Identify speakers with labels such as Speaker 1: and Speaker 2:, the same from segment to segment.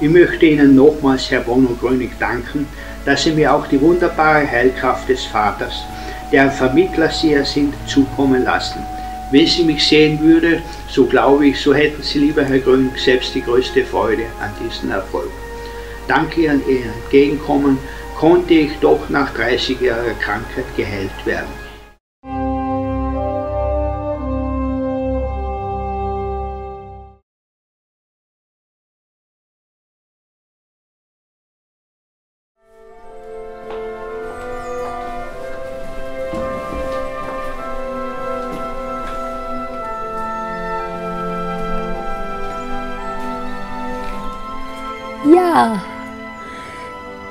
Speaker 1: Ich möchte Ihnen nochmals, Herr Bruno Gröning, danken, dass Sie mir auch die wunderbare Heilkraft des Vaters, deren Vermittler Sie ja sind, zukommen lassen. Wenn Sie mich sehen würde, so glaube ich, so hätten Sie, lieber Herr Gröning, selbst die größte Freude an diesem Erfolg. Dank Ihrem Entgegenkommen konnte ich doch nach 30-jähriger Krankheit geheilt werden.
Speaker 2: Ja,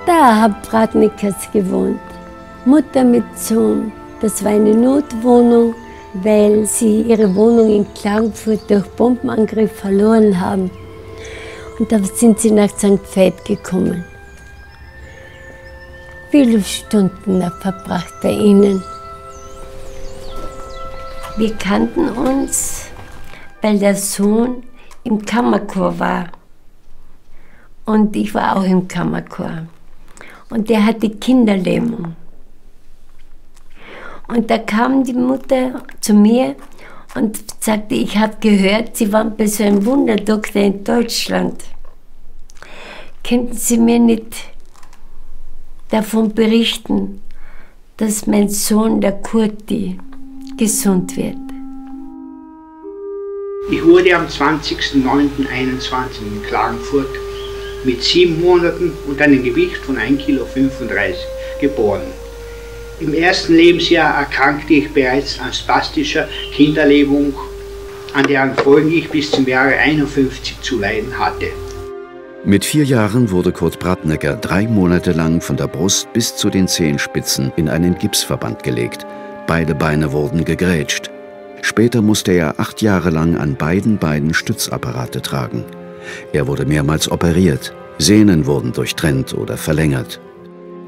Speaker 2: da hat Pratnickers gewohnt. Mutter mit Sohn. Das war eine Notwohnung, weil sie ihre Wohnung in Klagenfurt durch Bombenangriff verloren haben. Und da sind sie nach St. Veit gekommen. Viele Stunden verbracht bei ihnen. Wir kannten uns, weil der Sohn im Kammerchor war. Und ich war auch im Kammerchor. Und der hatte Kinderlähmung. Und da kam die Mutter zu mir und sagte, ich habe gehört, Sie waren bei so einem Wunderdoktor in Deutschland. Könnten Sie mir nicht davon berichten, dass mein Sohn, der Kurti, gesund wird?
Speaker 1: Ich wurde am 20.09.21 in Klagenfurt mit 7 Monaten und einem Gewicht von 1,35 Kilo geboren. Im ersten Lebensjahr erkrankte ich bereits an spastischer Kinderlähmung, an deren Folgen ich bis zum Jahre 51 zu leiden hatte.
Speaker 3: Mit 4 Jahren wurde Kurt Pratnecker 3 Monate lang von der Brust bis zu den Zehenspitzen in einen Gipsverband gelegt. Beide Beine wurden gegrätscht. Später musste er 8 Jahre lang an beiden Beinen Stützapparate tragen. Er wurde mehrmals operiert, Sehnen wurden durchtrennt oder verlängert.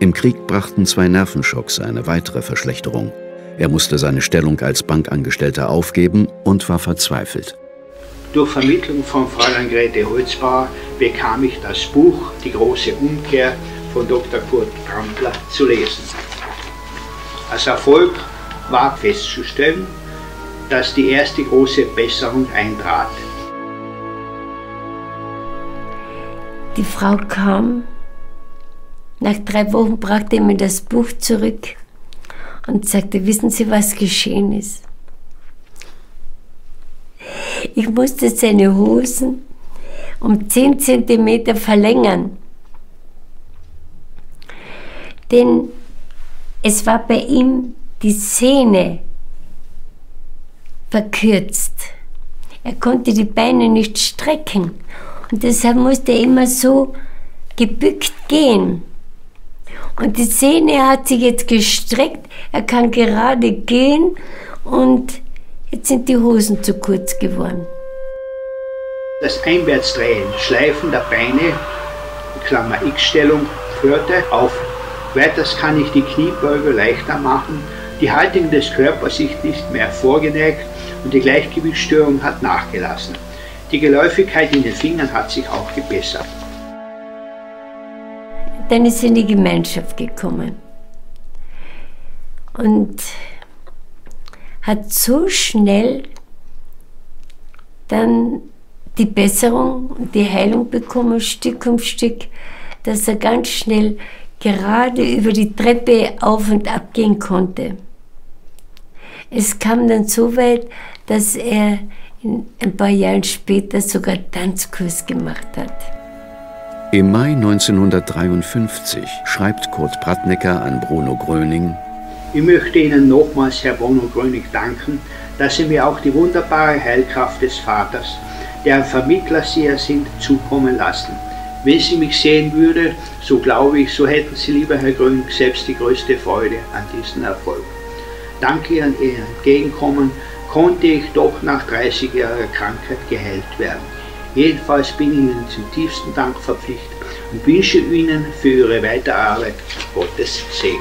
Speaker 3: Im Krieg brachten 2 Nervenschocks eine weitere Verschlechterung. Er musste seine Stellung als Bankangestellter aufgeben und war verzweifelt.
Speaker 1: Durch Vermittlung von Fräulein Grete Holzbauer bekam ich das Buch Die große Umkehr von Dr. Kurt Trampler zu lesen. Als Erfolg war festzustellen, dass die erste große Besserung eintrat.
Speaker 2: Die Frau kam, nach 3 Wochen brachte er mir das Buch zurück und sagte, wissen Sie, was geschehen ist? Ich musste seine Hosen um 10 cm verlängern, denn es war bei ihm die Sehne verkürzt. Er konnte die Beine nicht strecken. Und deshalb musste er immer so gebückt gehen. Und die Sehne hat sich jetzt gestreckt, er kann gerade gehen und jetzt sind die Hosen zu kurz geworden.
Speaker 1: Das Einwärtsdrehen, Schleifen der Beine, Klammer X-Stellung, hörte auf. Weiters kann ich die Kniebeuge leichter machen, die Haltung des Körpers ist nicht mehr vorgeneigt und die Gleichgewichtsstörung hat nachgelassen. Die Geläufigkeit in den Fingern hat sich auch gebessert.
Speaker 2: Dann ist er in die Gemeinschaft gekommen und hat so schnell dann die Besserung und die Heilung bekommen, Stück um Stück, dass er ganz schnell gerade über die Treppe auf und ab gehen konnte. Es kam dann so weit, dass er ein paar Jahre später sogar Tanzkurs gemacht hat.
Speaker 3: Im Mai 1953 schreibt Kurt Pratnecker an Bruno Gröning:
Speaker 1: Ich möchte Ihnen nochmals, Herr Bruno Gröning, danken, dass Sie mir auch die wunderbare Heilkraft des Vaters, deren Vermittler Sie ja sind, zukommen lassen. Wenn Sie mich sehen würde, so glaube ich, so hätten Sie, lieber Herr Gröning, selbst die größte Freude an diesem Erfolg. Dank Ihrem Entgegenkommen konnte ich doch nach 30-jähriger Krankheit geheilt werden. Jedenfalls bin ich Ihnen zum tiefsten Dank verpflichtet und wünsche Ihnen für Ihre weitere Arbeit Gottes Segen.